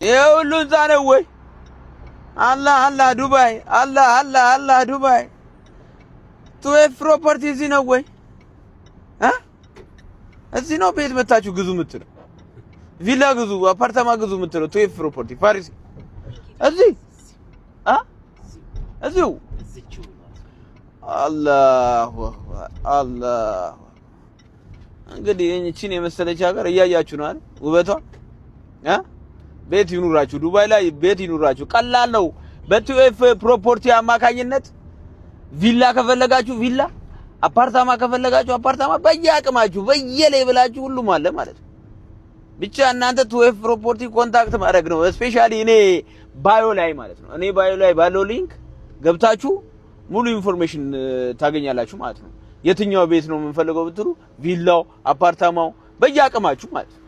يقولون زانوي الله الله دبي الله الله الله دبي تويف بروبرتي زينوي ها እዚህ ነው ቤት መታችሁ ግዙ የምትለው ቪላ ግዙ አፓርታማ ግዙ የምትለው تويف بروبرتي ፋሪስ እዚህ እዚሁ አላሁ አላህ እንግዲህ እቺን የመሰለች ሀገር እያያችሁ ነው አይደል ውበቷ ቤት ይኑራችሁ ዱባይ ላይ ቤት ይኑራችሁ ቀላል ነው በቱኤፍ ፕሮፐርቲ አማካኝነት ቪላ ከፈለጋችሁ ቪላ አፓርታማ ከፈለጋችሁ አፓርታማ በየአቅማችሁ በየሌብላችሁ ሁሉም አለ ማለት ነው ብቻ እናንተ ቱኤፍ ፕሮፐርቲ ኮንታክት ማድረግ ነው ስፔሻሊ እኔ ባዮ ላይ ማለት ነው እኔ ባዮ ላይ ባለው ሊንክ ገብታችሁ ሙሉ ኢንፎርሜሽን ታገኛላችሁ ማለት ነው የትኛው ቤት ነው የምንፈልገው ብትሉ ቪላው አፓርታማው በየአቅማችሁ ማለት ነው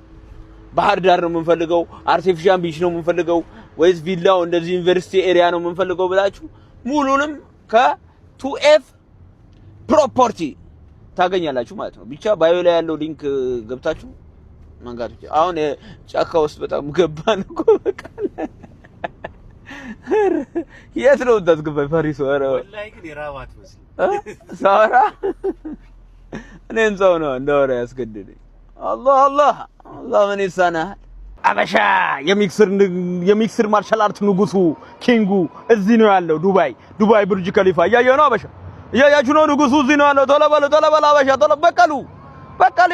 ባህር ዳር ነው የምንፈልገው አርቲፊሻል ቢች ነው የምንፈልገው ወይስ ቪላው እንደዚህ ዩኒቨርሲቲ ኤሪያ ነው የምንፈልገው ብላችሁ ሙሉንም ከቱኤፍ ፕሮፐርቲ ታገኛላችሁ ማለት ነው ብቻ ባዮ ላይ ያለው ሊንክ ገብታችሁ ማንጋቱ አሁን ጫካ ውስጥ በጣም ገባን እኮ በቃ የት ነው እንዳትገባኝ ፋሪስ ወራ ወላሂ ግን የራባት መስል ሳራ እኔን ሰው ነው እንደወራ ያስገድደኝ አላህ አላህ አላህ ምን ይሳናል አበሻ የሚክስር ማርሻል አርት ንጉሱ ኪንጉ እዚህ ነው ያለው ዱባይ ብርጅ ከሊፋ እያየሁ ነው አበሻ እያያችሁ ነው ንጉሱ እዚህ ነው ያለው ቶሎ በል አበሻ ቶሎ በቀሉ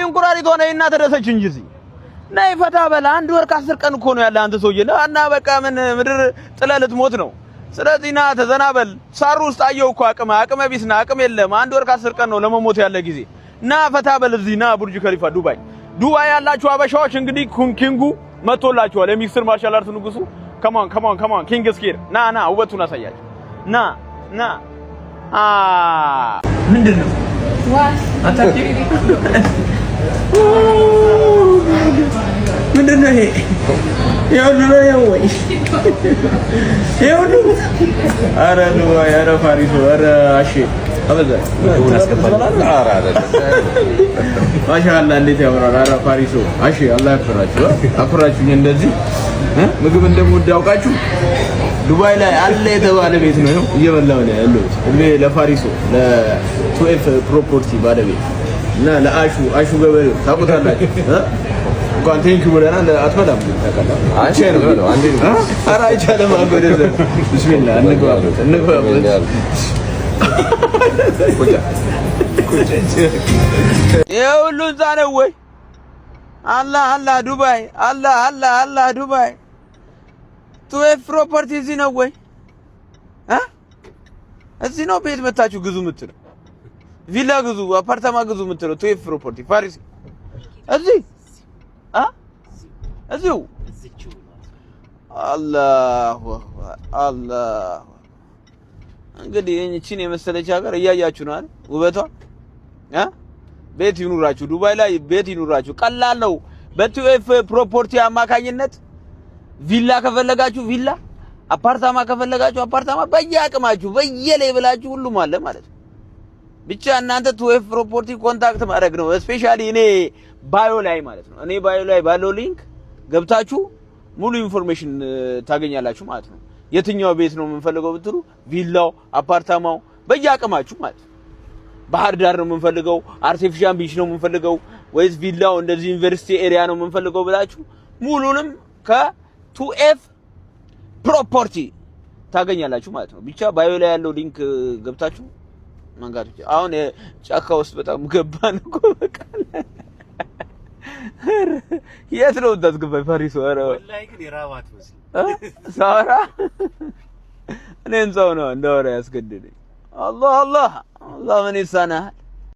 እንቁራሪት ሆነና ተደሰች እንጂ እዚህ ናይ ፈታ በላ አንድ ወር ከ10 ቀን እኮ ነው ያለ አንተ ሰውዬ እና በቃ ምን ምድር ጥለህ ልትሞት ነው ስለዚህ ና ተዘናበል ሳሩ ውስጥ አየው እኮ አቅመ ቢስና አቅም የለም አንድ ወር ከ10 ቀን ነው ለመሞት ያለ ጊዜ ና ፈታ በል እዚህ ና ቡርጅ ከሊፋ ዱባይ ያላችሁ አበሻዎች እንግዲህ ኪንጉ መጥቶላችኋል የሚክስር ማርሻል አርት ንጉሱ ከማን ኪንግ ስኬር ና ውበቱን አሳያችሁ ና ምንድነው ዋስ አታቂ ምንድነው ይሄ ይኸውልህ ወይ ኧረ ዱባይ ኧረ ፋሪስ ኧረ አሺ አበዛ ማሻአላ እንዴት ያምራል ኧረ ፋሪስ አሺ አላህ አፍራችሁ እንደዚህ ምግብ እንደምወድ ያውቃችሁ ዱባይ ላይ አለ የተባለ ቤት ነው እየበላው ነው ያለው እኔ ለፋሪሶ ለቱኤፍ ፕሮፐርቲ ባለቤት እና ለአሹ ገበሬ ታውቁታላችሁ እንኳን ቴንኪው ብለናል አትበላም ታውቃለህ አንቺ ነው ብለው አንዴ ኧረ አይቻልም አጎደዘ ቢስሚላህ እንግባበት ይኸውልህ እዛ ነው ወይ አላህ አላህ ዱባይ አላህ አላህ አላህ ዱባይ ቱኤፍ ፕሮፐርቲ እዚህ ነው ወይ እዚህ ነው ቤት መታችሁ ግዙ የምትለው ቪላ ግዙ አፓርታማ ግዙ የምትለው ቱኤፍ ፕሮፐርቲ ፋሪስ እዚህ እዚሁ አላሁ አላህ እንግዲህ እቺን የመሰለች ሀገር እያያችሁ ነው አይደል ውበቷ ቤት ይኑራችሁ ዱባይ ላይ ቤት ይኑራችሁ ቀላል ነው በቱኤፍ ፕሮፐርቲ አማካኝነት ቪላ ከፈለጋችሁ ቪላ አፓርታማ ከፈለጋችሁ አፓርታማ በየአቅማችሁ በየሌብላችሁ ሁሉም አለ ማለት ነው ብቻ እናንተ ቱኤፍ ፕሮፐርቲ ኮንታክት ማድረግ ነው ስፔሻሊ እኔ ባዮ ላይ ማለት ነው እኔ ባዮ ላይ ባለው ሊንክ ገብታችሁ ሙሉ ኢንፎርሜሽን ታገኛላችሁ ማለት ነው የትኛው ቤት ነው የምንፈልገው ብትሉ ቪላው አፓርታማው በየአቅማችሁ ማለት ነው ባህር ዳር ነው የምንፈልገው አርቲፊሻል ቢች ነው የምንፈልገው ወይስ ቪላው እንደዚህ ዩኒቨርሲቲ ኤሪያ ነው የምንፈልገው ብላችሁ ሙሉንም ከቱኤፍ ፕሮፐርቲ ታገኛላችሁ ማለት ነው ብቻ ባዮ ላይ ያለው ሊንክ ገብታችሁ ማንጋቱ አሁን ጫካ ውስጥ በጣም ገባን እኮ በቃ የት ነው እንዳትገባኝ ፋሪስ ወራ ወላሂ ግን የራባት መስል ሳራ እኔን ሰው ነው እንደወራ ያስገድደኝ አላህ ምን ይሳናል